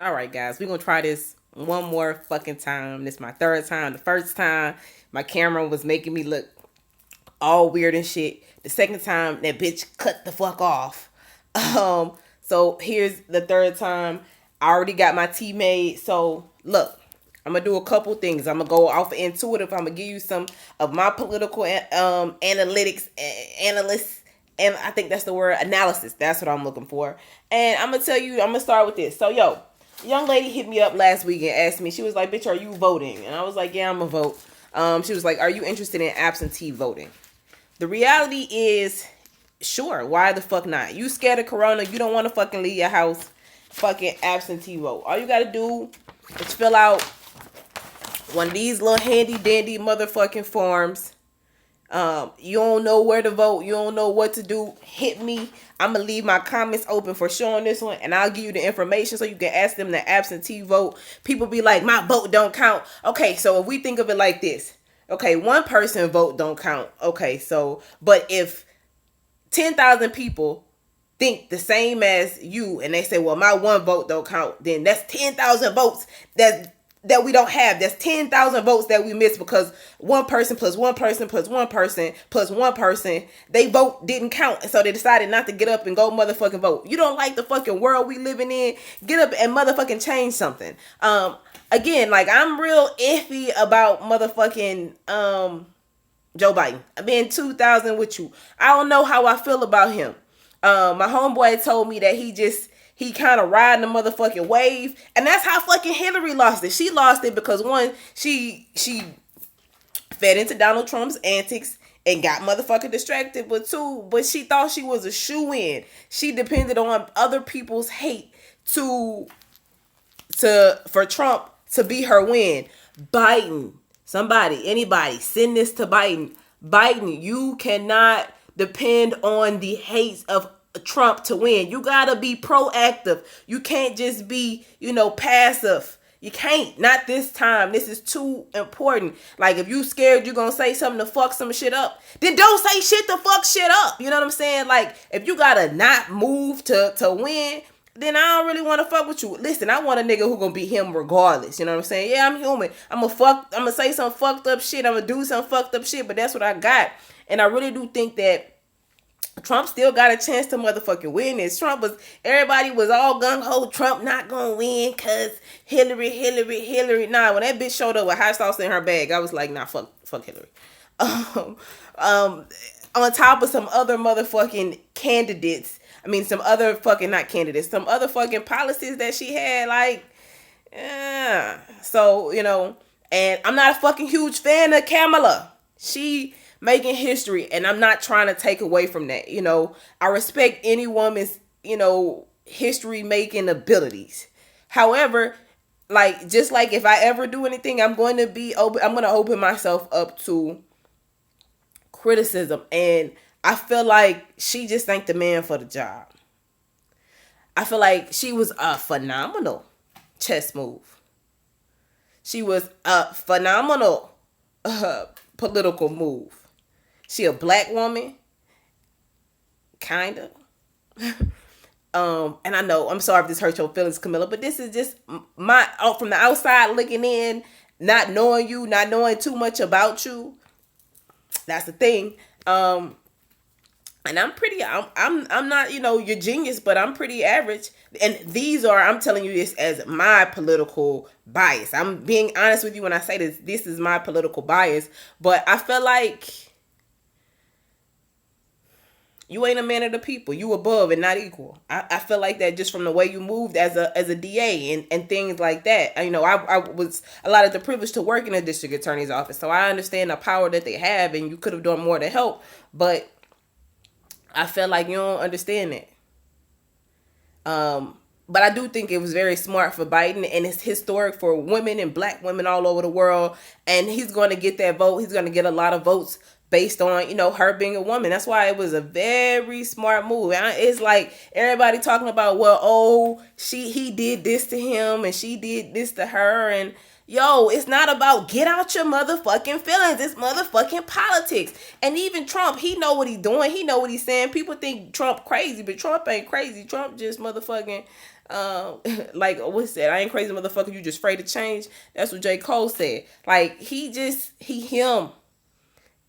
All right, guys, we're gonna try this one more fucking time. This is my third time. The first time, my camera was making me look all weird and shit. The second time, that bitch cut the fuck off. So here's the third time. I already got my tea made. So look, I'm gonna do a couple things. I'm gonna go off intuitive. I'm gonna give you some of my political analytics analysts, and I think that's the word, analysis. That's what I'm looking for. And I'm gonna tell you. I'm gonna start with this. So yo, young lady hit me up last week and asked me. She was like, "Bitch, are you voting?" And I was like, "Yeah, I'm a vote." She was like, "Are you interested in absentee voting?" The reality is, sure, why the fuck not? You scared of corona, you don't want to fucking leave your house, fucking absentee vote. All you gotta do is fill out one of these little handy dandy motherfucking forms. You don't know where to vote, you don't know what to do, hit me. I'm gonna leave my comments open for sure on this one, and I'll give you the information so you can ask them to absentee vote. People be like, my vote don't count. Okay, so if we think of it like this, okay, one person vote don't count. Okay, so but if 10,000 people think the same as you and they say, well, my one vote don't count, then that's 10,000 votes that we don't have. That's 10,000 votes that we miss because one person plus one person plus one person plus one person, they vote didn't count. And so they decided not to get up and go motherfucking vote. You don't like the fucking world we living in? Get up and motherfucking change something. Again, like, I'm real iffy about motherfucking Joe Biden. I've been 2000 with you. I don't know how I feel about him. My homeboy told me that he kind of riding the motherfucking wave, and that's how fucking Hillary lost it. She lost it because one, she fed into Donald Trump's antics and got motherfucking distracted. But she thought she was a shoe-in. She depended on other people's hate to for Trump to be her win. Biden, somebody, anybody, send this to Biden. Biden, you cannot depend on the hates of Trump to win. You gotta be proactive. You can't just be, passive. You can't. Not this time. This is too important. Like, if you scared you're gonna say something to fuck some shit up, then don't say shit to fuck shit up. You know what I'm saying? Like, if you gotta not move to win, then I don't really want to fuck with you. Listen, I want a nigga who gonna be him regardless. You know what I'm saying? Yeah, I'm human. I'm gonna say some fucked up shit. I'm gonna do some fucked up shit, but that's what I got. And I really do think that Trump still got a chance to motherfucking win this. Everybody was all gung-ho, Trump not gonna win cause Hillary. Nah, when that bitch showed up with hot sauce in her bag, I was like, nah, fuck Hillary. On top of some other motherfucking candidates, some other fucking, not candidates, some other fucking policies that she had, like, yeah. So, and I'm not a fucking huge fan of Kamala. She making history, and I'm not trying to take away from that. I respect any woman's, history making abilities. However, like, just like if I ever do anything, I'm going to open myself up to criticism. And I feel like she just ain't the man for the job. I feel like she was a phenomenal chess move. She was a phenomenal political move. She a black woman, kinda. And I know, I'm sorry if this hurts your feelings, Camilla, but this is just from the outside looking in, not knowing you, not knowing too much about you. That's the thing. And I'm not, your genius, but I'm pretty average. And I'm telling you this as my political bias. I'm being honest with you when I say this. This is my political bias. But I feel like you ain't a man of the people. You above and not equal. I feel like that just from the way you moved as a DA and things like that. I was allotted the privilege to work in a district attorney's office. So I understand the power that they have, and you could have done more to help. But I feel like you don't understand that. But I do think it was very smart for Biden, and it's historic for women and black women all over the world. And he's going to get that vote. He's going to get a lot of votes based on, her being a woman. That's why it was a very smart move. It's like everybody talking about, well, he did this to him and she did this to her. And yo, it's not about get out your motherfucking feelings. It's motherfucking politics. And even Trump, he know what he doing. He know what he's saying. People think Trump crazy, but Trump ain't crazy. Trump just motherfucking Like what's that? I ain't crazy motherfucker, you just afraid to change. That's what J. Cole said. Like he him.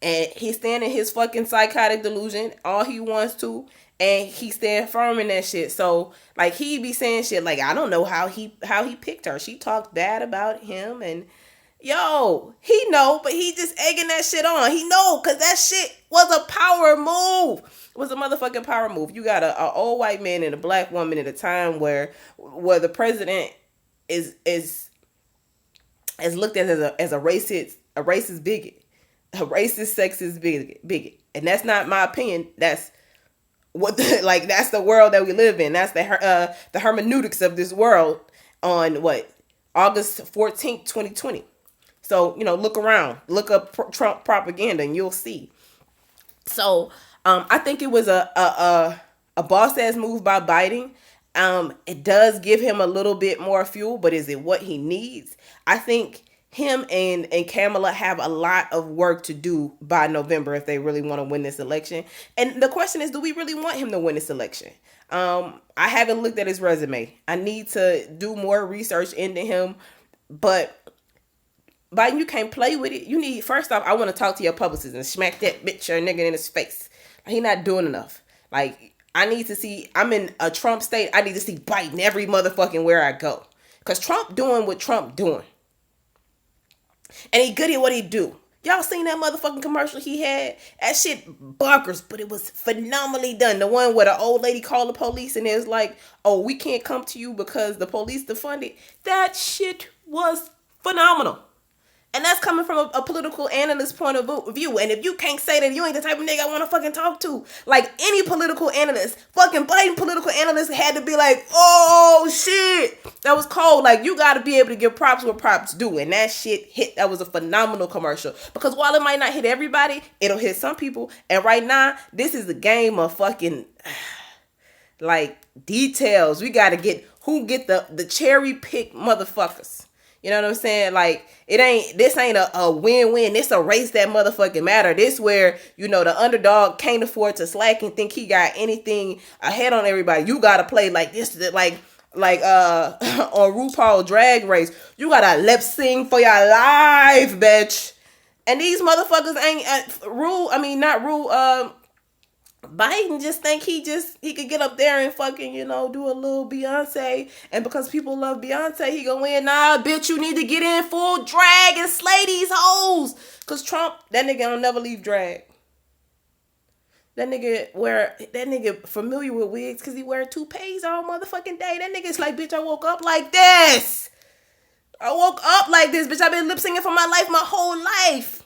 And he's staying in his fucking psychotic delusion all he wants to, and he stand firm in that shit. So like he be saying shit like, I don't know how he picked her. She talked bad about him, and yo, he know, but he just egging that shit on. He know, cause that shit was a power move. It was a motherfucking power move. You got a old white man and a black woman at a time where the president is looked at as a racist bigot. A racist, sexist bigot. And that's not my opinion. That's what that's the world that we live in. That's the hermeneutics of this world on August 14th, 2020. So, look around, look up Trump propaganda and you'll see. So, I think it was a boss ass move by Biden. It does give him a little bit more fuel, but is it what he needs? I think him and Kamala have a lot of work to do by November if they really want to win this election. And the question is, do we really want him to win this election? I haven't looked at his resume. I need to do more research into him. But Biden, you can't play with it. You need, first off, I want to talk to your publicist and smack that bitch or nigga in his face. He not doing enough. Like, I need to see, I'm in a Trump state. I need to see Biden every motherfucking where I go. Because Trump doing what Trump doing. And he good at what he do. Y'all seen that motherfucking commercial he had? That shit bonkers, but it was phenomenally done. The one where the old lady called the police and it was like, oh, we can't come to you because the police defunded. That shit was phenomenal. And that's coming from a political analyst point of view. And if you can't say that, you ain't the type of nigga I want to fucking talk to. Like any political analyst, fucking Biden political analyst had to be like, oh shit, that was cold. Like you got to be able to give props where props due. And that shit hit. That was a phenomenal commercial. Because while it might not hit everybody, it'll hit some people. And right now, this is the game of fucking like details. We got to get who get the cherry pick motherfuckers. You know what I'm saying? Like, this ain't a win-win. This a race that motherfucking matter. This where, the underdog can't afford to slack and think he got anything ahead on everybody. You gotta play like this, like on RuPaul Drag Race. You gotta lip sing for your life, bitch. And these motherfuckers ain't not rule. Biden just think he could get up there and fucking, do a little Beyonce. And because people love Beyonce, he gonna win. Nah, bitch, you need to get in full drag and slay these hoes. Cause Trump, that nigga don't never leave drag. That nigga familiar with wigs cause he wear toupees all motherfucking day. That nigga's like, bitch, I woke up like this. Bitch. I've been lip singing for my life, my whole life.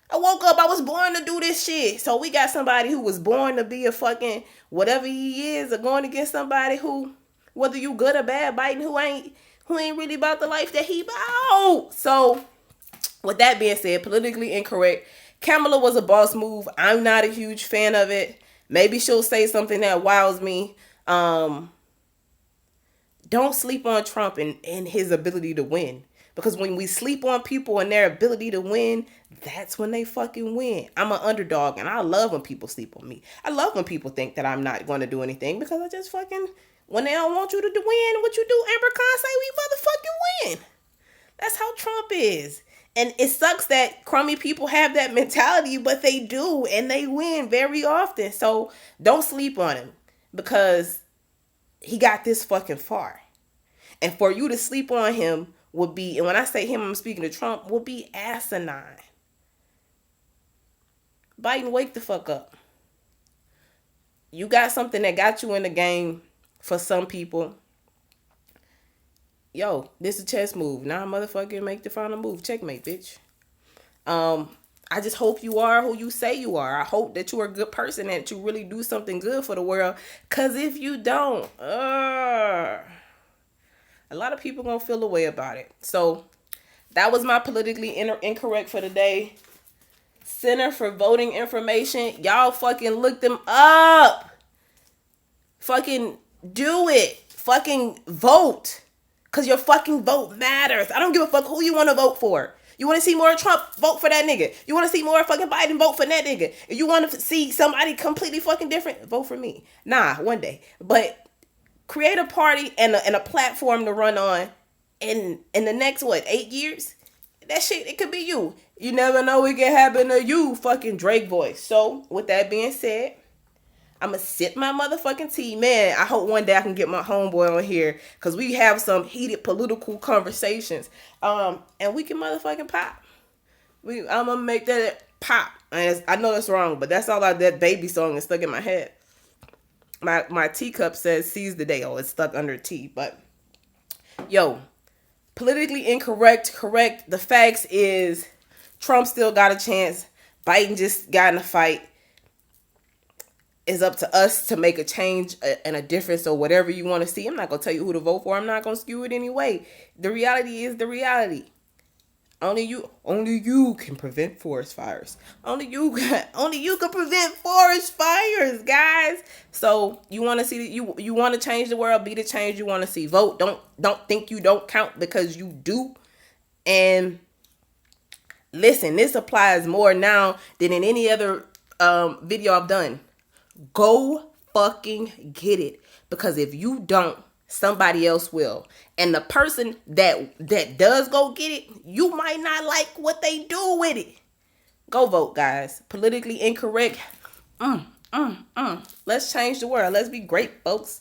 I woke up, I was born to do this shit. So we got somebody who was born to be a fucking whatever he is, or going against somebody who, whether you good or bad, Biden, who ain't really about the life that he about. So with that being said, politically incorrect, Kamala was a boss move. I'm not a huge fan of it. Maybe she'll say something that wows me. Don't sleep on Trump and his ability to win. Because when we sleep on people and their ability to win, that's when they fucking win. I'm an underdog, and I love when people sleep on me. I love when people think that I'm not going to do anything because I just fucking, when they don't want you to win, what you do, Amber Khan say, we motherfucking win. That's how Trump is. And it sucks that crummy people have that mentality, but they do, and they win very often. So don't sleep on him because he got this fucking far. And for you to sleep on him would be, and when I say him, I'm speaking to Trump, would be asinine. Biden, wake the fuck up. You got something that got you in the game for some people. Yo, this is a chess move. Now motherfucking make the final move. Checkmate, bitch. I just hope you are who you say you are. I hope that you are a good person, that you really do something good for the world. Because if you don't, a lot of people gonna feel a way about it. So that was my politically incorrect for today. Center for Voting Information. Y'all fucking look them up. Fucking do it. Fucking vote. Because your fucking vote matters. I don't give a fuck who you want to vote for. You want to see more Trump? Vote for that nigga. You want to see more fucking Biden? Vote for that nigga. If you want to see somebody completely fucking different, vote for me. Nah, one day. But create a party and a platform to run on in the next 8 years. That shit, it could be you. You never know what can happen to you, fucking Drake voice. So with that being said, I'ma sip my motherfucking tea. Man, I hope one day I can get my homeboy on here, because we have some heated political conversations. And we can motherfucking pop. I'm gonna make that pop. And I know that's wrong, but that's all that baby song is stuck in my head. My teacup says seize the day. Oh, it's stuck under tea. But yo, politically incorrect, correct. The facts is Trump still got a chance. Biden just got in a fight. It's up to us to make a change and a difference, or whatever you want to see. I'm not going to tell you who to vote for. I'm not going to skew it anyway. The reality is the reality. Only you can prevent forest fires. Only you can prevent forest fires, guys. So you want to see, you want to change the world, be the change you want to see. Vote. Don't think you don't count, because you do. And listen, this applies more now than in any other video I've done. Go fucking get it, because if you don't, somebody else will. And the person that does go get it, you might not like what they do with it. Go vote, guys. Politically incorrect. Let's change the world. Let's be great, folks.